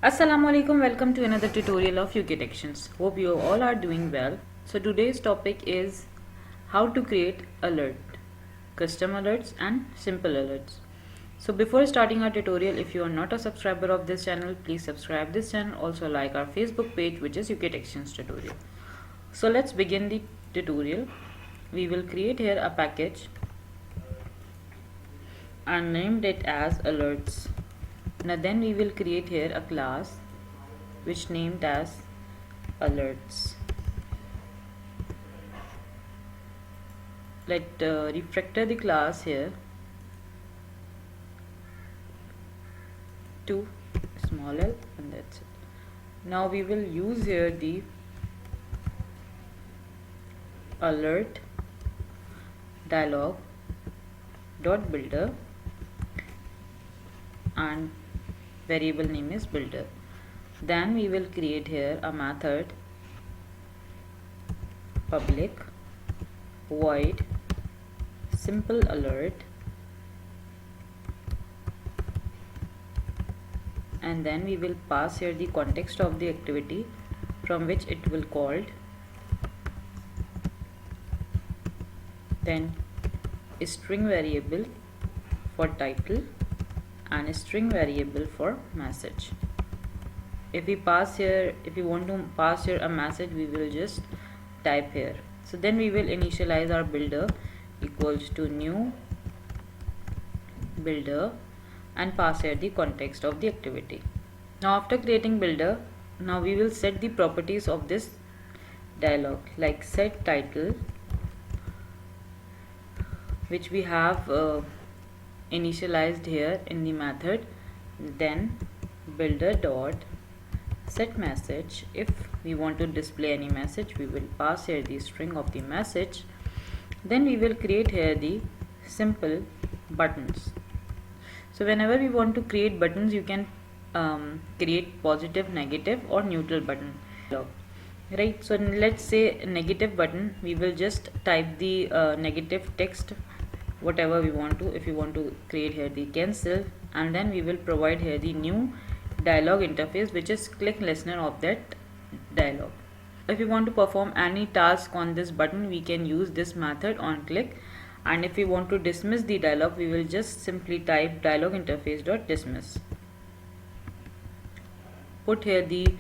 Assalamu alaikum, welcome to another tutorial of UK Actions. Hope you all are doing well. So today's topic is how to create alert, custom alerts and simple alerts. So before starting our tutorial, if you are not a subscriber of this channel, please subscribe this channel. Also like our Facebook page, which is UK Actions tutorial. So let's begin the tutorial. We will create here a package and named it as alerts. Now then we will create here a class which named as alerts. Let refactor the class here to small l, and that's it. Now we will use here the alert dialog dot builder and variable name is builder. Then we will create here a method public void simple alert, and then we will pass here the context of the activity from which it will called, then a string variable for title and a string variable for message. If we want to pass here a message, we will just type here. So then we will initialize our builder equals to new builder and pass here the context of the activity. Now after creating builder, now we will set the properties of this dialog, like set title, which we have initialized here in the method, then builder dot set message. If we want to display any message, we will pass here the string of the message. Then we will create here the simple buttons. So whenever we want to create buttons, you can create positive, negative or neutral button, right? So let's say negative button, we will just type the negative text whatever we want to. If you want to create here the cancel, and then we will provide here the new dialog interface, which is click listener of that dialog. If you want to perform any task on this button, we can use this method on click, and if we want to dismiss the dialog, we will just simply type dialog interface dot dismiss. Put here the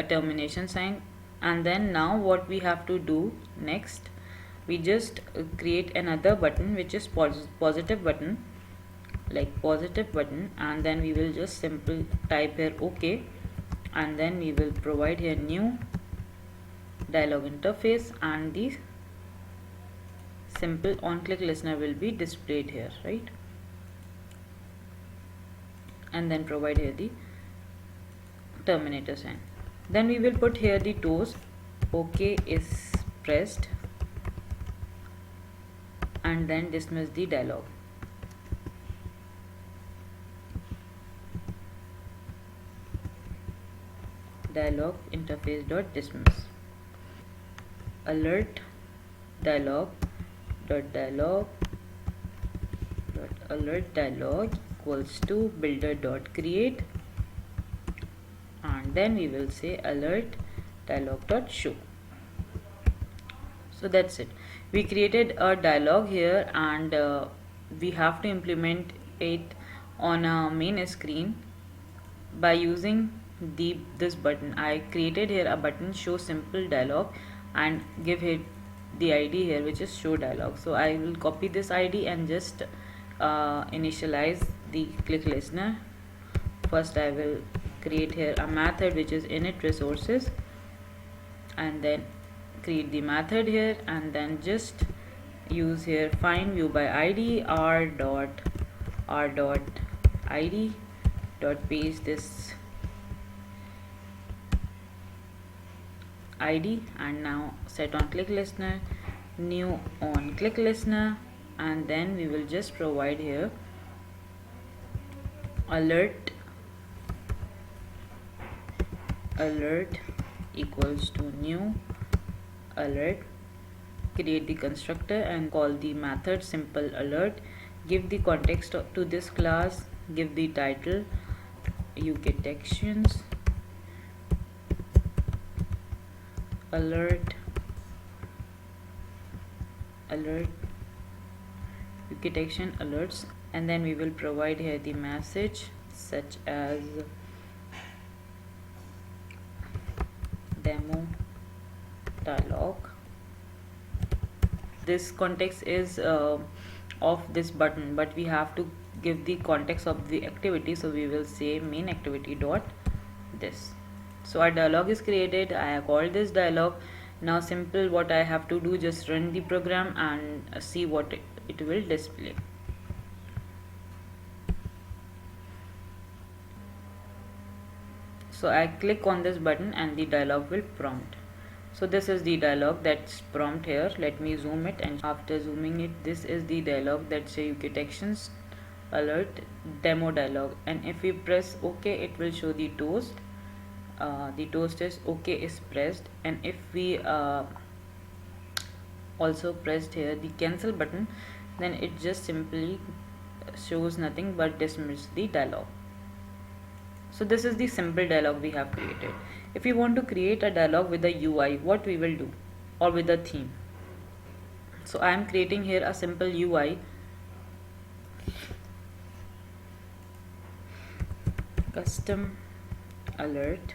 termination sign, and then now what we have to do next, we just create another button which is positive button, like positive button, and then we will just simply type here OK, and then we will provide here new dialog interface, and the simple on click listener will be displayed here, right? And then provide here the terminator sign. Then we will put here the toes OK is pressed, and then dismiss the dialog. Dialog interface dot dismiss. Alert dialog dot dialog dot alert dialog equals to builder dot create, and then we will say alert dialog dot show. So that's it. We created a dialog here, and we have to implement it on a main screen by using this button. I created here a button show simple dialog and give it the ID here, which is show dialog. So I will copy this ID and just initialize the click listener. First I will create here a method which is init resources, and then create the method here, and then just use here find view by ID r dot ID dot paste this ID, and now set on click listener, new on click listener, and then we will just provide here alert equals to new alert, create the constructor and call the method simple alert, give the context to this class, give the title UK Actions, alert detection alerts, and then we will provide here the message such as demo dialog. This context is of this button, but we have to give the context of the activity, so we will say main activity dot this. So our dialog is created. I have called this dialog. Now simple, what I have to do, just run the program and see what it will display. So I click on this button and the dialog will prompt. So this is the dialog that's prompt here. Let me zoom it, and after zooming it, this is the dialog that say UK actions alert demo dialog, and if we press OK, it will show the toast. The toast is OK is pressed, and if we also pressed here the cancel button, then it just simply shows nothing but dismiss the dialog. So this is the simple dialog we have created. If we want to create a dialog with a UI, what we will do, or with a theme. So I am creating here a simple UI. Custom alert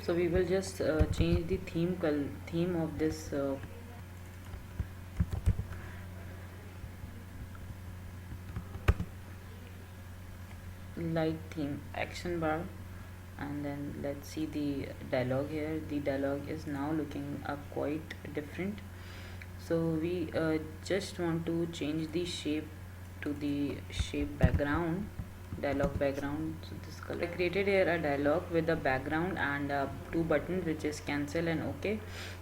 So we will just change the theme of this light theme action bar, and then let's see the dialog here. The dialog is now looking quite different. So we just want to change the shape to the shape background, dialog background. So this color, I created here a dialog with a background and two buttons, which is cancel and OK.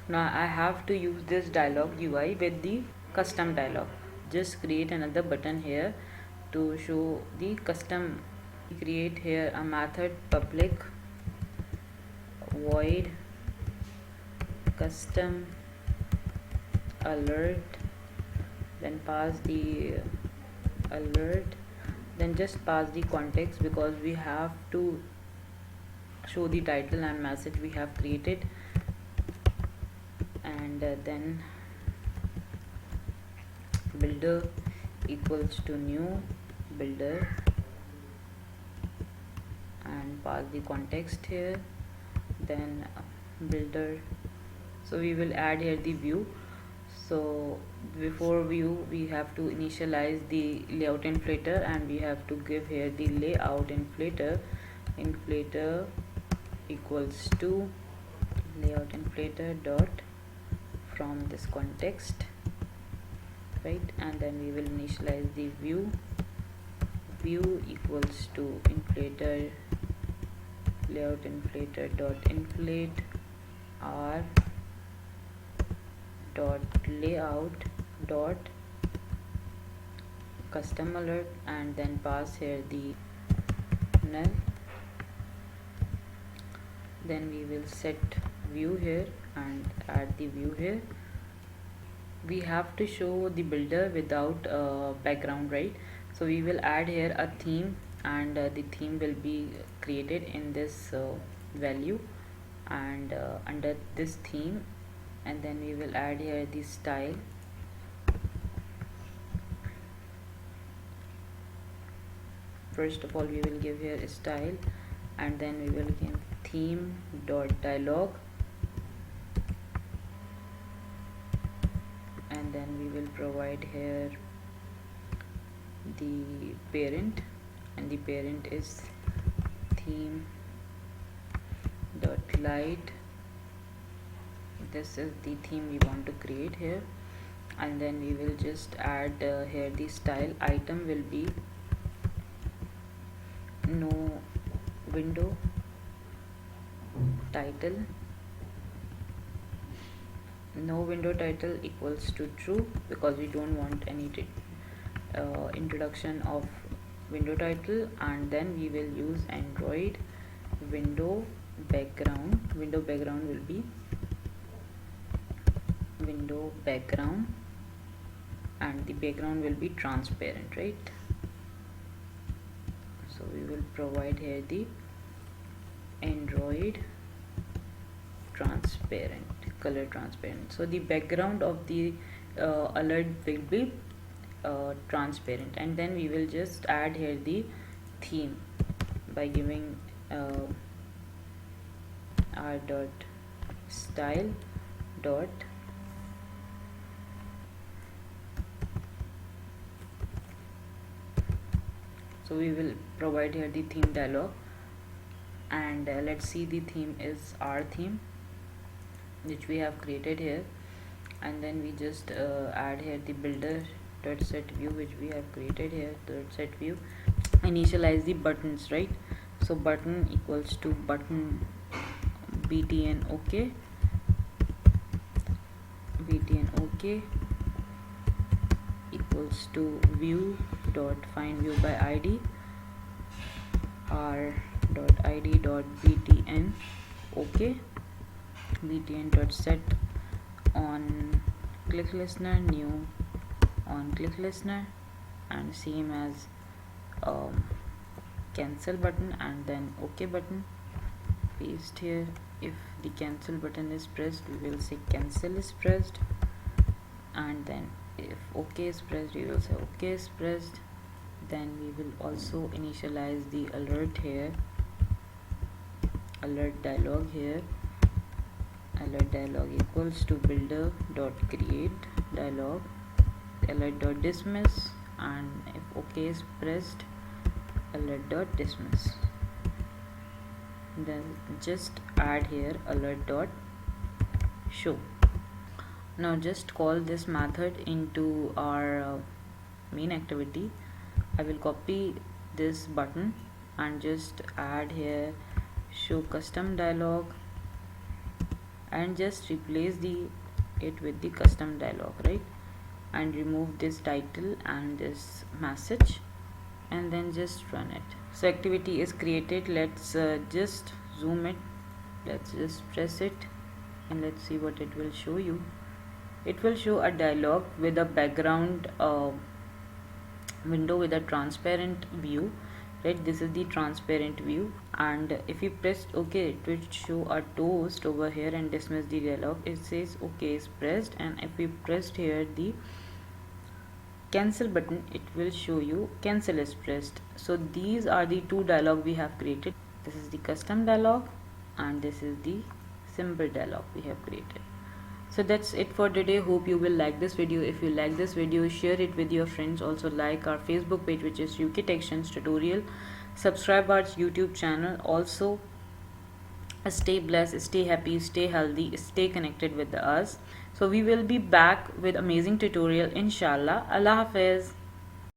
Now I have to use this dialog UI with the custom dialog. Just create another button here to show the custom. Create here a method public void custom alert, then pass the alert, then just pass the context, because we have to show the title and message we have created. And then builder equals to new builder, and pass the context here, then builder. So we will add here the view. So before view we have to initialize the layout inflator, and we have to give here the layout inflator equals to layout inflator dot from this context, right? And then we will initialize the view equals to inflator layout inflator dot inflate r dot layout dot custom alert, and then pass here the null. Then we will set view here and add the view here. We have to show the builder without background, right? So we will add here a theme, and the theme will be created in this value, and under this theme, and then we will add here the style. First of all we will give here a style, and then we will give theme dot dialog, and then we will provide here the parent, and the parent is theme dot light. This is the theme we want to create here, and then we will just add here the style. Item will be no window title, no window title equals to true, because we don't want any introduction of window title. And then we will use Android window background will be window background, and the background will be transparent, right? So we will provide here the Android transparent, color transparent. So the background of the alert will be transparent, and then we will just add here the theme by giving r dot style dot so we will provide here the theme dialog, and let's see, the theme is our theme which we have created here. And then we just add here the builder dot set view, which we have created here. Dot set view, initialize the buttons, right? So button equals to button btn ok, equals to view dot find view by id, r dot id dot btn ok, btn dot set on click listener new on click listener, and same as cancel button, and then ok button. Paste here. If the cancel button is pressed, we will say cancel is pressed, and then if ok is pressed, we will say ok is pressed. Then we will also initialize the alert here, alert dialog here, AlertDialog equals to builder dot create dialog alert dot dismiss, and if OK is pressed, alert dot dismiss. Then just add here alert dot show. Now just call this method into our main activity. I will copy this button and just add here show custom dialog and just replace it with the custom dialog, right? And remove this title and this message, and then just run it. So activity is created. Let's just zoom it. Let's just press it and let's see what it will show you. It will show a dialog with a background window with a transparent view, right? This is the transparent view, and if you press OK, it will show a toast over here and dismiss the dialog. It says OK is pressed, and if we pressed here the cancel button, it will show you cancel is pressed. So these are the two dialog we have created. This is the custom dialog and this is the simple dialog we have created. So that's it for today. Hope you will like this video. If you like this video, share it with your friends. Also like our Facebook page, which is UK Textions Tutorial. Subscribe our YouTube channel. Also stay blessed, stay happy, stay healthy, stay connected with us. So we will be back with amazing tutorial inshallah. Allah Hafiz.